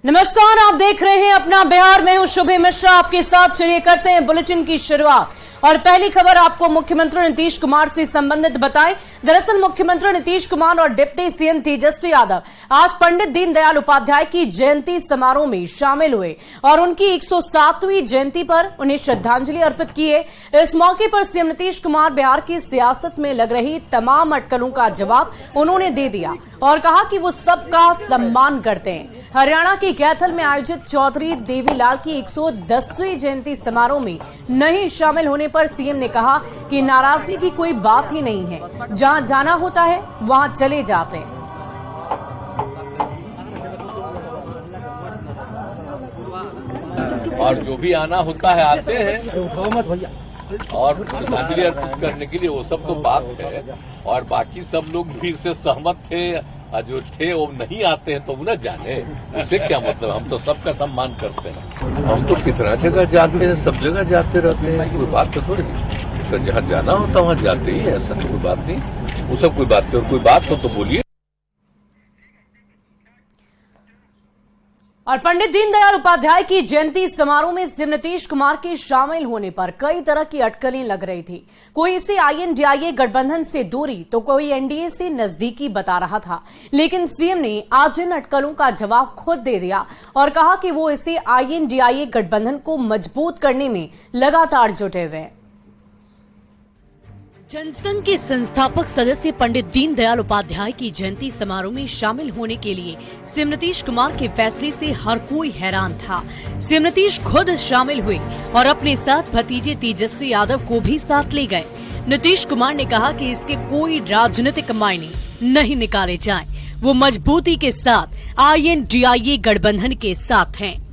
नमस्कार, आप देख रहे हैं अपना बिहार। मैं हूं शुभे मिश्रा, आपके साथ। चलिए करते हैं बुलेटिन की शुरुआत। और पहली खबर आपको मुख्यमंत्री नीतीश कुमार से संबंधित बताएं। दरअसल मुख्यमंत्री नीतीश कुमार और डिप्टी सीएम तेजस्वी यादव आज पंडित दीनदयाल उपाध्याय की जयंती समारोह में शामिल हुए और उनकी 107वीं जयंती पर उन्हें श्रद्धांजलि अर्पित की है। इस मौके पर सीएम नीतीश कुमार बिहार की सियासत में लग रही तमाम अटकलों का जवाब उन्होंने दे दिया और कहा कि वो सबका सम्मान करते हैं। हरियाणा की कैथल में आयोजित चौधरी देवीलाल की 110वीं जयंती समारोह में नहीं शामिल होने पर सीएम ने कहा कि नाराजगी की कोई बात ही नहीं है, जहां जाना होता है वहां चले जाते हैं। और जो भी आना होता है आते हैं और श्रद्धांजलि अर्पित करने के लिए, वो सब तो बात है। और बाकी सब लोग भी इससे सहमत थे, जो थे वो नहीं आते हैं तो उन्हें जाने, उससे क्या मतलब। हम तो सबका सम्मान करते हैं। हम तो कितना जगह जाते हैं, सब जगह जाते रहते हैं, कोई बात तो थोड़ी। तो जहाँ जाना होता वहाँ जाते ही है, ऐसा तो कोई बात नहीं। वो सब कोई बात नहीं, और कोई बात हो तो बोलिए। और पंडित दीनदयाल उपाध्याय की जयंती समारोह में सीएम नीतीश कुमार के शामिल होने पर कई तरह की अटकलें लग रही थी। कोई इसे INDIA गठबंधन से दूरी तो कोई NDA से नजदीकी बता रहा था, लेकिन सीएम ने आज इन अटकलों का जवाब खुद दे दिया और कहा कि वो इसे INDIA गठबंधन को मजबूत करने में लगातार जुटे हुए हैं। जनसंघ के संस्थापक सदस्य पंडित दीनदयाल उपाध्याय की जयंती समारोह में शामिल होने के लिए सीएम नीतीश कुमार के फैसले से हर कोई हैरान था। सीएम नीतीश खुद शामिल हुए और अपने साथ भतीजे तेजस्वी यादव को भी साथ ले गए। नीतीश कुमार ने कहा कि इसके कोई राजनीतिक मायने नहीं निकाले जाएं। वो मजबूती के साथ INDIA गठबंधन के साथ हैं।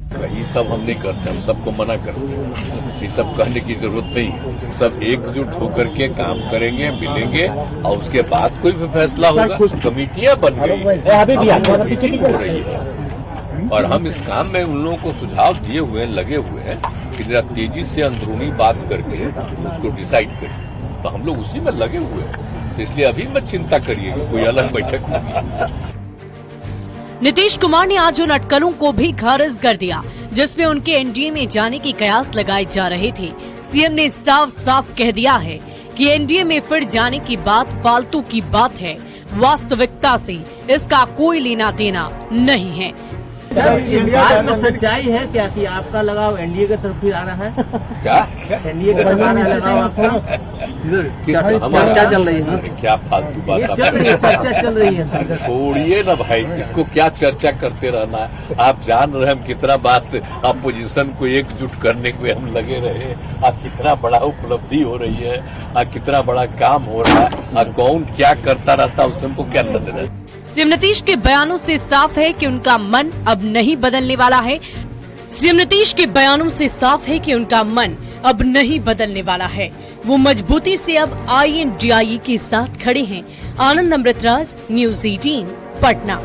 ये सब हम नहीं करते, हम सबको मना करते हैं। ये सब कहने की जरूरत नहीं है। सब एकजुट होकर के काम करेंगे, मिलेंगे और उसके बाद कोई भी फैसला होगा। कमेटियां बन गई हो रही है और हम इस काम में उन लोगों को सुझाव दिए हुए हैं, लगे हुए हैं कि जरा तेजी से अंदरूनी बात करके उसको डिसाइड करें। तो हम लोग उसी में लगे हुए हैं, तो इसलिए अभी मत चिंता करिए, कोई अलग बैठक होगी। नीतीश कुमार ने आज उन अटकलों को भी खारिज कर दिया जिसमें उनके NDA में जाने की कयास लगाए जा रहे थे। सीएम ने साफ साफ कह दिया है कि NDA में फिर जाने की बात फालतू की बात है, वास्तविकता से इसका कोई लेना देना नहीं है। बात में सच्चाई है क्या कि आपका लगाव NDA की तरफ आ रहा है? क्या NDA की तरफ लगाव आपका क्या चल रही है? क्या फालतू बात चर्चा चल रही है? छोड़िए ना भाई, किसको क्या चर्चा करते रहना है। आप जान रहे हम कितना बात अपोजिशन को एकजुट करने में हम लगे रहे। आप कितना बड़ा उपलब्धि हो रही है, कितना बड़ा काम हो रहा है, कौन क्या करता रहता है, उससे हमको क्या नजर है। सीएम नीतीश के बयानों से साफ है कि उनका मन अब नहीं बदलने वाला है। सीएम नीतीश के बयानों से साफ है कि उनका मन अब नहीं बदलने वाला है। वो मजबूती से अब INDIA के साथ खड़े हैं। आनंद अमृतराज, न्यूज़ 18, पटना।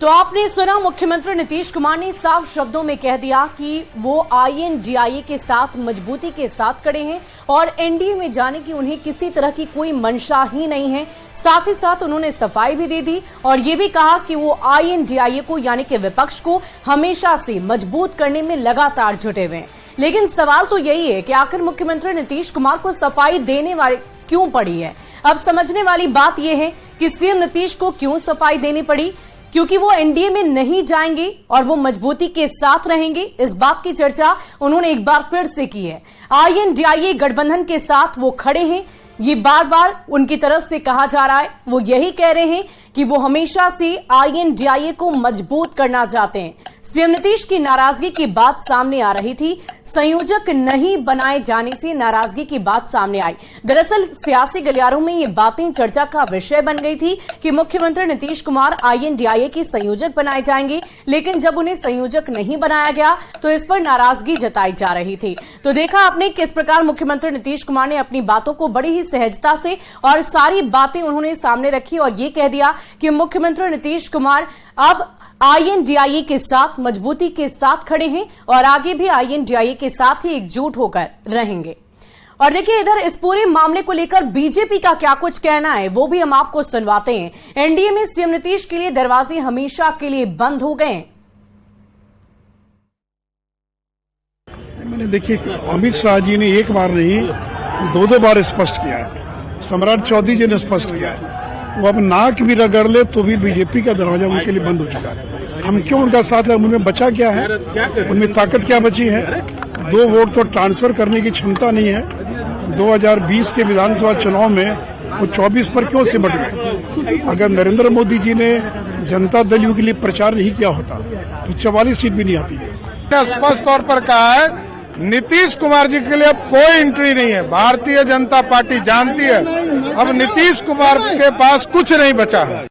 तो आपने सुना, मुख्यमंत्री नीतीश कुमार ने साफ शब्दों में कह दिया कि वो INDIA के साथ मजबूती के साथ खड़े हैं और NDA में जाने की उन्हें किसी तरह की कोई मंशा ही नहीं है। साथ ही साथ उन्होंने सफाई भी दे दी और ये भी कहा कि वो INDIA को यानी कि विपक्ष को हमेशा से मजबूत करने में लगातार जुटे हुए हैं। लेकिन सवाल तो यही है कि आखिर मुख्यमंत्री नीतीश कुमार को सफाई देने वाले क्यों पड़ी है। अब समझने वाली बात यह है कि सीएम नीतीश को क्यों सफाई देनी पड़ी, क्योंकि वो NDA में नहीं जाएंगे और वो मजबूती के साथ रहेंगे। इस बात की चर्चा उन्होंने एक बार फिर से की है। INDIA गठबंधन के साथ वो खड़े हैं, ये बार बार उनकी तरफ से कहा जा रहा है। वो यही कह रहे हैं कि वो हमेशा से INDIA को मजबूत करना चाहते हैं। सीएम नीतीश की नाराजगी की बात सामने आ रही थी, संयोजक नहीं बनाए जाने से नाराजगी की बात सामने आई। दरअसल सियासी गलियारों में ये बातें चर्चा का विषय बन गई थी कि मुख्यमंत्री नीतीश कुमार INDIA के संयोजक बनाए जाएंगे, लेकिन जब उन्हें संयोजक नहीं बनाया गया तो इस पर नाराजगी जताई जा रही थी। तो देखा आपने किस प्रकार मुख्यमंत्री नीतीश कुमार ने अपनी बातों को बड़ी ही सहजता से और सारी बातें उन्होंने सामने रखी और ये कह दिया कि मुख्यमंत्री नीतीश कुमार अब INDIA के साथ मजबूती के साथ खड़े हैं और आगे भी INDIA के साथ ही एकजुट होकर रहेंगे। और देखिए इधर इस पूरे मामले को लेकर बीजेपी का क्या कुछ कहना है वो भी हम आपको सुनवाते हैं। एनडीए में सीएम नीतीश के लिए दरवाजे हमेशा के लिए बंद हो गए। मैंने देखिए अमित शाह जी ने एक बार नहीं दो बार स्पष्ट किया है, सम्राट चौधरी जी ने स्पष्ट किया है, वो अब नाक भी रगड़ ले तो भी बीजेपी का दरवाजा उनके लिए बंद हो चुका है। हम क्यों उनका साथ है? उनमें बचा क्या है? उनमें ताकत क्या बची है? 2 वोट तो ट्रांसफर करने की क्षमता नहीं है। 2020 के विधानसभा चुनाव में वो 24 पर क्यों सिमट गए? अगर नरेंद्र मोदी जी ने जनता दल यू के लिए प्रचार नहीं किया होता तो 44 सीट भी नहीं आती। स्पष्ट तौर पर कहा है नीतीश कुमार जी के लिए अब कोई एंट्री नहीं है। भारतीय जनता पार्टी जानती है अब नीतीश कुमार के पास कुछ नहीं बचा है।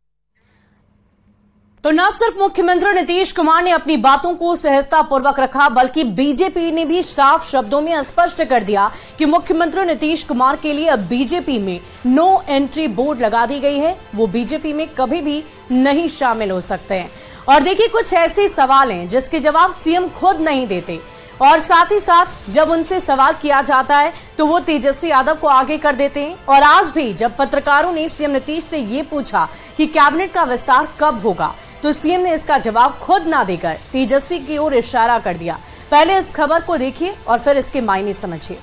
तो न सिर्फ मुख्यमंत्री नीतीश कुमार ने अपनी बातों को सहजतापूर्वक रखा बल्कि बीजेपी ने भी साफ शब्दों में स्पष्ट कर दिया कि मुख्यमंत्री नीतीश कुमार के लिए अब बीजेपी में नो एंट्री बोर्ड लगा दी गई है। वो बीजेपी में कभी भी नहीं शामिल हो सकते हैं। और देखिए कुछ ऐसे सवाल हैं जिसके जवाब सीएम खुद नहीं देते और साथ ही साथ जब उनसे सवाल किया जाता है तो वो तेजस्वी यादव को आगे कर देते हैं। और आज भी जब पत्रकारों ने सीएम नीतीश से ये पूछा कि कैबिनेट का विस्तार कब होगा तो सीएम ने इसका जवाब खुद ना देकर तेजस्वी की ओर इशारा कर दिया। पहले इस खबर को देखिए और फिर इसके मायने समझिए।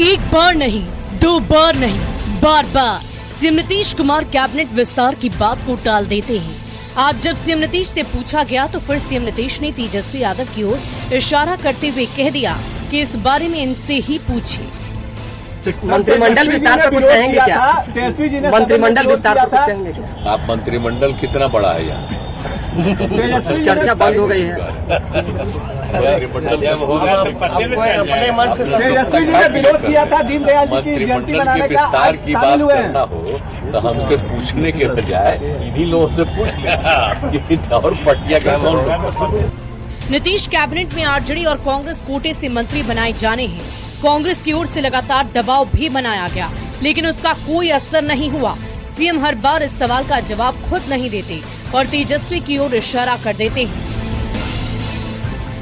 एक बार नहीं, 2 बार नहीं, बार बार सीएम नीतीश कुमार कैबिनेट विस्तार की बात को टाल देते हैं। आज जब सीएम नीतीश से पूछा गया तो फिर सीएम नीतीश ने तेजस्वी यादव की ओर इशारा करते हुए कह दिया कि इस बारे में इनसे ही पूछिए। मंत्रिमंडल विस्तार पर कुछ कहेंगे क्या? मंत्रिमंडल विस्तार पर कुछ कहेंगे क्या? आप मंत्रिमंडल कितना बड़ा है यहाँ? चर्चा बंद हो गई है। मंत्रिमंडल जब होगा अपने मन से विरोध किया था दीनदयाल जी की जयंती मंत्रिमंडल के विस्तार की बात करना हो तो हमसे पूछने के बजाय इन्हीं लोगों से पूछ लिया और पटिया का नीतीश कैबिनेट में आरजेडी और कांग्रेस कोटे से मंत्री बनाए जाने हैं। कांग्रेस की ओर से लगातार दबाव भी बनाया गया लेकिन उसका कोई असर नहीं हुआ। सीएम हर बार इस सवाल का जवाब खुद नहीं देते और तेजस्वी की ओर इशारा कर देते हैं।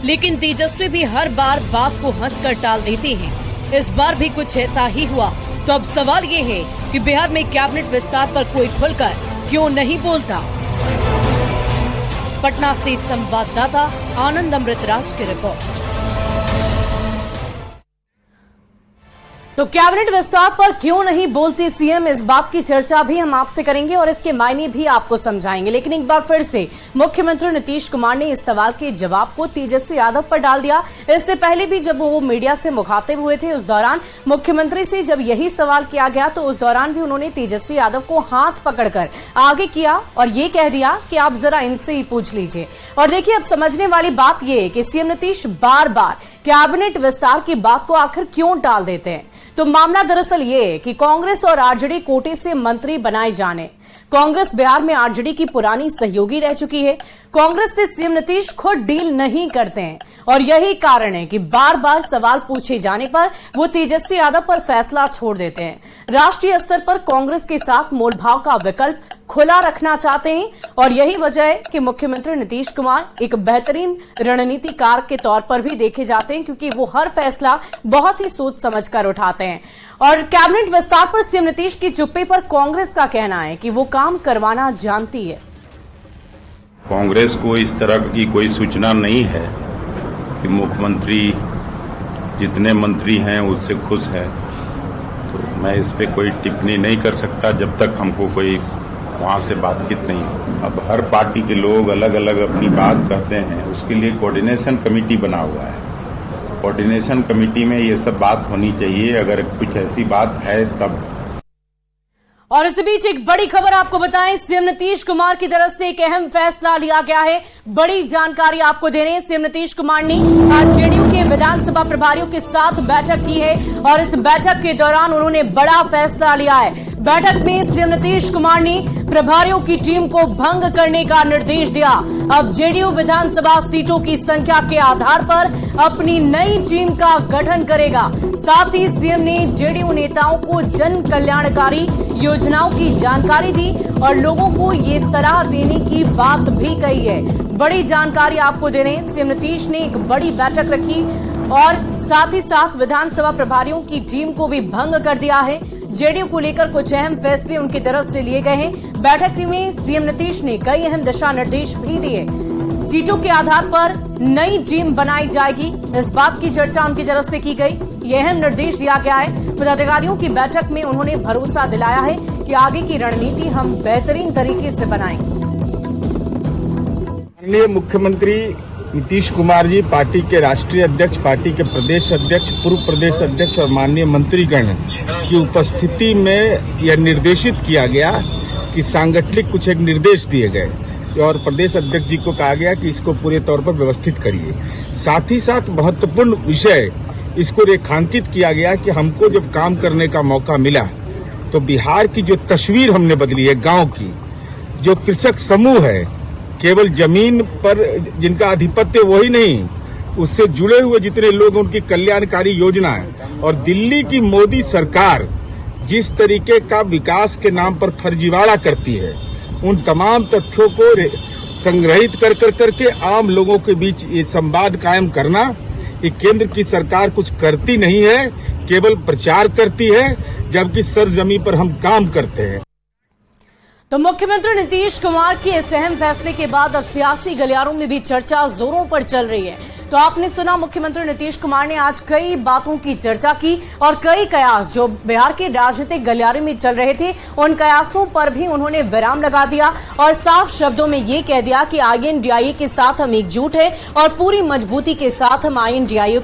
लेकिन तेजस्वी भी हर बार बात को हंसकर टाल देते हैं। इस बार भी कुछ ऐसा ही हुआ। तो अब सवाल ये है कि बिहार में कैबिनेट विस्तार पर कोई खुलकर क्यों नहीं बोलता। पटना से संवाददाता आनंद अमृतराज की रिपोर्ट। तो कैबिनेट विस्तार पर क्यों नहीं बोलते सीएम, इस बात की चर्चा भी हम आपसे करेंगे और इसके मायने भी आपको समझाएंगे। लेकिन एक बार फिर से मुख्यमंत्री नीतीश कुमार ने इस सवाल के जवाब को तेजस्वी यादव पर डाल दिया। इससे पहले भी जब वो मीडिया से मुखातिब हुए थे उस दौरान मुख्यमंत्री से जब यही सवाल किया गया तो उस दौरान भी उन्होंने तेजस्वी यादव को हाथ पकड़कर आगे किया और ये कह दिया कि आप जरा इनसे ही पूछ लीजिए। और देखिए अब समझने वाली बात यह है कि सीएम नीतीश बार बार कैबिनेट विस्तार की बात को आखिर क्यों टाल देते हैं। तो मामला दरअसल ये है कि कांग्रेस और आरजेडी कोटे से मंत्री बनाए जाने। कांग्रेस बिहार में आरजेडी की पुरानी सहयोगी रह चुकी है। कांग्रेस से सीएम नीतीश खुद डील नहीं करते हैं और यही कारण है कि बार बार सवाल पूछे जाने पर वो तेजस्वी यादव पर फैसला छोड़ देते हैं। राष्ट्रीय स्तर पर कांग्रेस के साथ मोलभाव का विकल्प खुला रखना चाहते हैं और यही वजह है कि मुख्यमंत्री नीतीश कुमार एक बेहतरीन रणनीतिकार के तौर पर भी देखे जाते हैं क्योंकि वो हर फैसला बहुत ही सोच समझकर उठाते हैं। और कैबिनेट विस्तार पर सीएम नीतीश की चुप्पी पर कांग्रेस का कहना है कि वो काम करवाना जानती है। कांग्रेस को इस तरह की कोई सूचना नहीं है कि मुख्यमंत्री जितने मंत्री हैं उससे खुश है, तो मैं इस पे कोई टिप्पणी नहीं कर सकता जब तक हमको कोई वहाँ से बातचीत नहीं हो। अब हर पार्टी के लोग अलग अलग अपनी बात करते हैं, उसके लिए कोऑर्डिनेशन कमेटी बना हुआ है। कोऑर्डिनेशन कमेटी में ये सब बात होनी चाहिए, अगर कुछ ऐसी बात है तब। और इस बीच एक बड़ी खबर आपको बताएं, सीएम नीतीश कुमार की तरफ से एक अहम फैसला लिया गया है। बड़ी जानकारी आपको दे रहे हैं। सीएम नीतीश कुमार ने आज जेडीयू के विधानसभा प्रभारियों के साथ बैठक की है और इस बैठक के दौरान उन्होंने बड़ा फैसला लिया है। बैठक में सीएम नीतीश कुमार ने प्रभारियों की टीम को भंग करने का निर्देश दिया। अब जेडीयू विधानसभा सीटों की संख्या के आधार पर अपनी नई टीम का गठन करेगा। साथ ही सीएम ने जेडीयू नेताओं को जन कल्याणकारी योजनाओं की जानकारी दी और लोगों को ये सलाह देने की बात भी कही है। बड़ी जानकारी आपको दे रहे हैं। सीएम नीतीश ने एक बड़ी बैठक रखी और साथ ही साथ विधानसभा प्रभारियों की टीम को भी भंग कर दिया है। जेडीयू को लेकर कुछ अहम फैसले उनकी तरफ से लिए गए हैं। बैठक में सीएम नीतीश ने कई अहम दिशा निर्देश भी दिए। सीटों के आधार पर नई टीम बनाई जाएगी, इस बात की चर्चा उनकी तरफ से की गई। ये अहम निर्देश दिया गया है। पदाधिकारियों की बैठक में उन्होंने भरोसा दिलाया है कि आगे की रणनीति हम बेहतरीन तरीके से बनाएंगे। माननीय मुख्यमंत्री नीतीश कुमार जी, पार्टी के राष्ट्रीय अध्यक्ष, पार्टी के प्रदेश अध्यक्ष, पूर्व प्रदेश अध्यक्ष और माननीय मंत्रीगण की उपस्थिति में यह निर्देशित किया गया कि सांगठनिक कुछ एक निर्देश दिए गए और प्रदेश अध्यक्ष जी को कहा गया कि इसको पूरे तौर पर व्यवस्थित करिए। साथ ही साथ महत्वपूर्ण विषय इसको रेखांकित किया गया कि हमको जब काम करने का मौका मिला तो बिहार की जो तस्वीर हमने बदली है, गांव की जो कृषक समूह है, केवल जमीन पर जिनका आधिपत्य वही नहीं, उससे जुड़े हुए जितने लोग, उनकी कल्याणकारी योजना है और दिल्ली की मोदी सरकार जिस तरीके का विकास के नाम पर फर्जीवाड़ा करती है, उन तमाम तथ्यों को संग्रहित कर करके आम लोगों के बीच ये संवाद कायम करना। ये केंद्र की सरकार कुछ करती नहीं है, केवल प्रचार करती है, जबकि सरजमीन पर हम काम करते हैं। तो मुख्यमंत्री नीतीश कुमार के इस अहम फैसले के बाद अब सियासी गलियारों में भी चर्चा जोरों पर चल रही है। तो आपने सुना, मुख्यमंत्री नीतीश कुमार ने आज कई बातों की चर्चा की और कई कयास जो बिहार के राजनीतिक गलियारे में चल रहे थे, उन कयासों पर भी उन्होंने विराम लगा दिया और साफ शब्दों में ये कह दिया कि INDIA के साथ हम एकजुट है और पूरी मजबूती के साथ हम INDIA